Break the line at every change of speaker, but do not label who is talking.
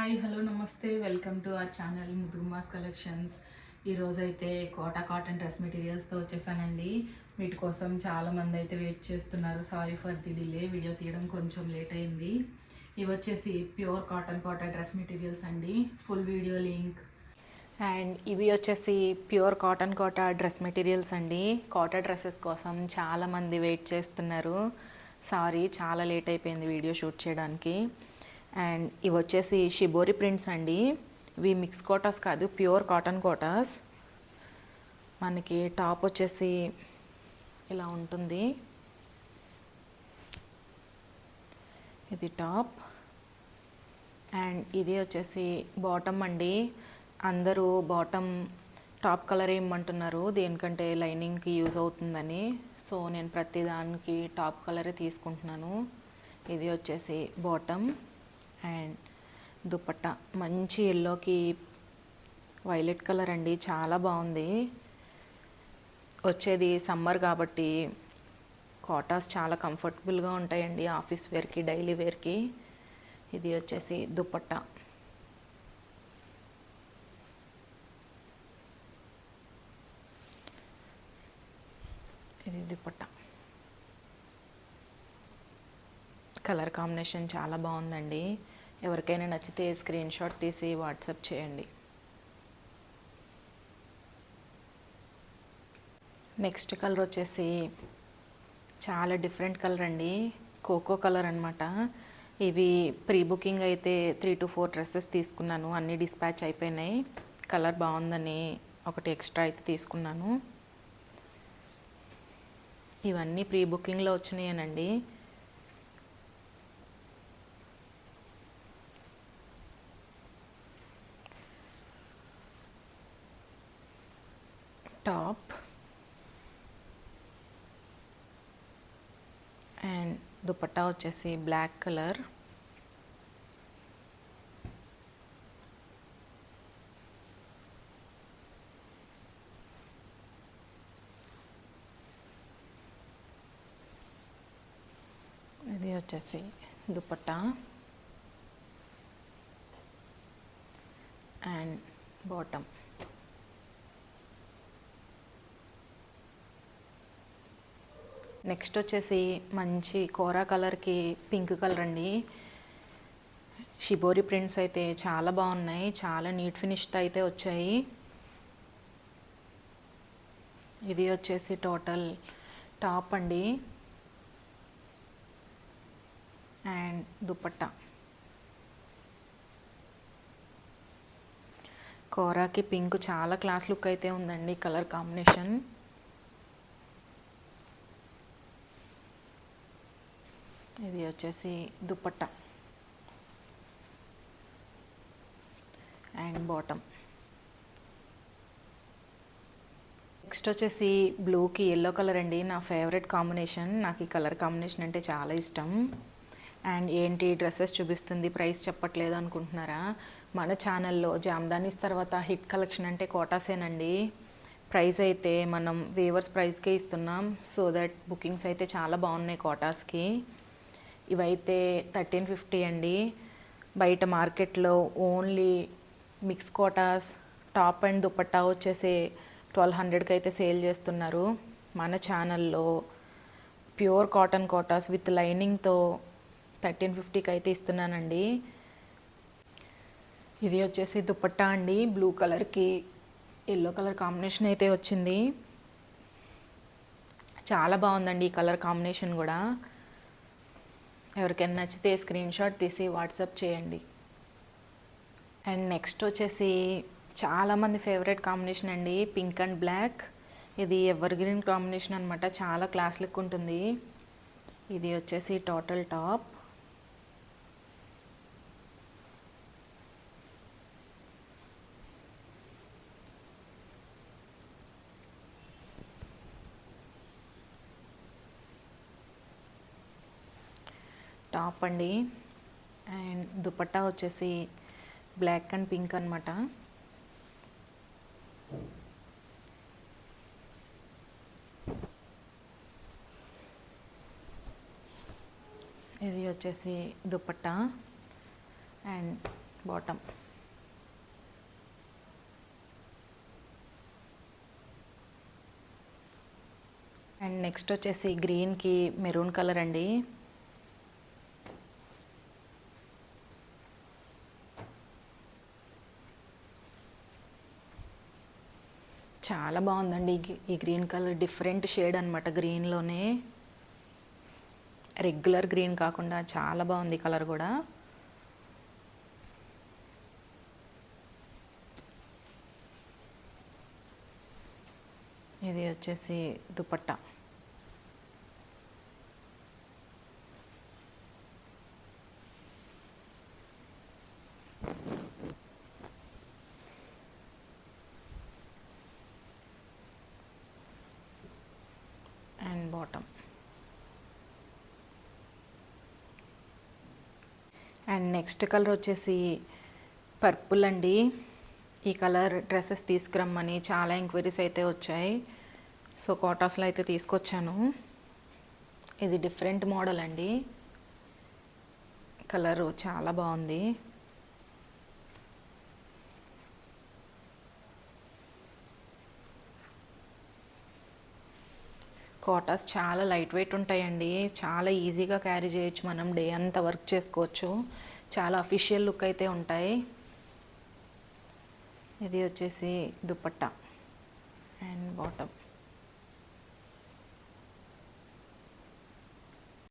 Hi hello నమస్తే welcome to our channel ముదుగుమాస్ collections. ఈరోజైతే కోటా కాటన్ డ్రెస్ మెటీరియల్స్తో వచ్చేసానండి. వీటి కోసం చాలామంది అయితే వెయిట్ చేస్తున్నారు. Sorry for the delay, video తీయడం కొంచెం లేట్ అయింది. ఇవి వచ్చేసి pure cotton Kota dress materials అండి. ఫుల్ వీడియో లింక్ అండ్ ఇవి వచ్చేసి pure cotton Kota dress materials అండి. కోటా డ్రెస్సెస్ కోసం చాలామంది వెయిట్ చేస్తున్నారు. సారీ చాలా లేట్ అయిపోయింది వీడియో షూట్ చేయడానికి. అండ్ ఇవి వచ్చేసి షిబోరి ప్రింట్స్ అండి. ఇవి మిక్స్ కోటాస్ కాదు, ప్యూర్ కాటన్ కోటాస్. మనకి టాప్ వచ్చేసి ఇలా ఉంటుంది. ఇది టాప్ అండ్ ఇది వచ్చేసి బాటమ్ అండి. అందరూ బాటమ్ టాప్ కలర్ ఇమ్మంటున్నారు, దేనికంటే లైనింగ్కి యూజ్ అవుతుందని. సో నేను ప్రతి దానికి టాప్ కలరే తీసుకుంటున్నాను. ఇది వచ్చేసి బాటమ్ అండ్ దుపట్టా మంచి ఎల్లోకి వైలెట్ కలర్ అండి, చాలా బాగుంది. వచ్చేది సమ్మర్ కాబట్టి కాటాస్ చాలా కంఫర్టబుల్గా ఉంటాయండి ఆఫీస్ వేర్కి, డైలీ వేర్కి. ఇది వచ్చేసి దుపట్టా. ఇది దుపట్టా కలర్ కాంబినేషన్ చాలా బాగుందండి. ఎవరికైనా నచ్చితే స్క్రీన్ షాట్ తీసి వాట్సాప్ చేయండి. నెక్స్ట్ కలర్ వచ్చేసి చాలా డిఫరెంట్ కలర్ అండి, కోకో కలర్ అనమాట. ఇవి ప్రీ బుకింగ్ అయితే 3 to 4 డ్రెస్సెస్ తీసుకున్నాను, అన్నీ డిస్పాచ్ అయిపోయినాయి. కలర్ బాగుందని ఒకటి ఎక్స్ట్రా అయితే తీసుకున్నాను. ఇవన్నీ ప్రీ బుకింగ్లో వచ్చినాయనండి. టాప్ అండ్ దుపట్టా వచ్చేసి బ్లాక్ కలర్. ఇది వచ్చేసి దుపట్టా అండ్ బాటమ్. నెక్స్ట్ వచ్చేసి మంచి కోరా కలర్కి పింక్ కలర్ అండి. షిబోరి ప్రింట్స్ అయితే చాలా బాగున్నాయి, చాలా నీట్ ఫినిష్తో అయితే వచ్చాయి. ఇది వచ్చేసి టోటల్ టాప్ అండి అండ్ దుపట్టా. కోరాకి పింక్ చాలా క్లాస్ లుక్ అయితే ఉందండి కలర్ కాంబినేషన్. ఇది వచ్చేసి దుపట్టా అండ్ బాటమ్. నెక్స్ట్ వచ్చేసి బ్లూకి ఎల్లో కలర్ అండి, నా ఫేవరెట్ కాంబినేషన్. నాకు ఈ కలర్ కాంబినేషన్ అంటే చాలా ఇష్టం. అండ్ ఏంటి డ్రెస్సెస్ చూపిస్తుంది, ప్రైస్ చెప్పట్లేదు అనుకుంటున్నారా? మన ఛానల్లో జామ్దానీస్ తర్వాత హిట్ కలెక్షన్ అంటే కోటాసేనండి. ప్రైస్ అయితే మనం వేవర్స్ ప్రైస్కే ఇస్తున్నాం. సో దట్ బుకింగ్స్ అయితే చాలా బాగున్నాయి కోటాస్కి. ఇవైతే 1350 అండి. బయట మార్కెట్లో only mix Kotas top and dupatta వచ్చేసి 1200కి అయితే సేల్ చేస్తున్నారు. మన ఛానల్లో ప్యూర్ కాటన్ కోటాస్ విత్ లైనింగ్తో 1350కి అయితే ఇస్తున్నానండి. ఇది వచ్చేసి దుపట్టా అండి, బ్లూ కలర్కి ఎల్లో కలర్ కాంబినేషన్ అయితే వచ్చింది. చాలా బాగుందండి ఈ కలర్ కాంబినేషన్ కూడా. ఎవరికైనా నచ్చితే స్క్రీన్ షాట్ తీసి వాట్సాప్ చేయండి. అండ్ నెక్స్ట్ వచ్చేసి చాలామంది ఫేవరెట్ కాంబినేషన్ అండి, పింక్ అండ్ బ్లాక్. ఇది ఎవర్ గ్రీన్ కాంబినేషన్ అనమాట, చాలా క్లాస్ లుక్ ఉంటుంది. ఇది వచ్చేసి టోటల్ టాప్. టాప్ అండి అండ్ దుపట్టా వచ్చేసి బ్లాక్ అండ్ పింక్ అనమాట. ఇది వచ్చేసి dupatta and bottom. And next వచ్చేసి గ్రీన్కి మెరూన్ కలర్ అండి. చాలా బాగుందండి ఈ గ్రీన్ కలర్. డిఫరెంట్ షేడ్ అనమాట గ్రీన్లోనే. రెగ్యులర్ గ్రీన్ కాకుండా చాలా బాగుంది కలర్ కూడా. ఇది వచ్చేసి dupatta. And bottom. And next colour వచ్చేసి పర్పుల్ అండి. ఈ కలర్ డ్రెస్సెస్ తీసుకురమ్మని చాలా ఎంక్వైరీస్ అయితే వచ్చాయి. సో కోటాస్లో అయితే తీసుకొచ్చాను. ఇది డిఫరెంట్ మోడల్ అండి. కలరు చాలా బాగుంది. కోటాస్ చాలా లైట్ వెయిట్ ఉంటాయండి. చాలా ఈజీగా క్యారీ చేయొచ్చు. మనం డే అంతా వర్క్ చేసుకోవచ్చు. చాలా అఫీషియల్ లుక్ అయితే ఉంటాయి. ఇది వచ్చేసి దుపట్టా అండ్ బాటమ్.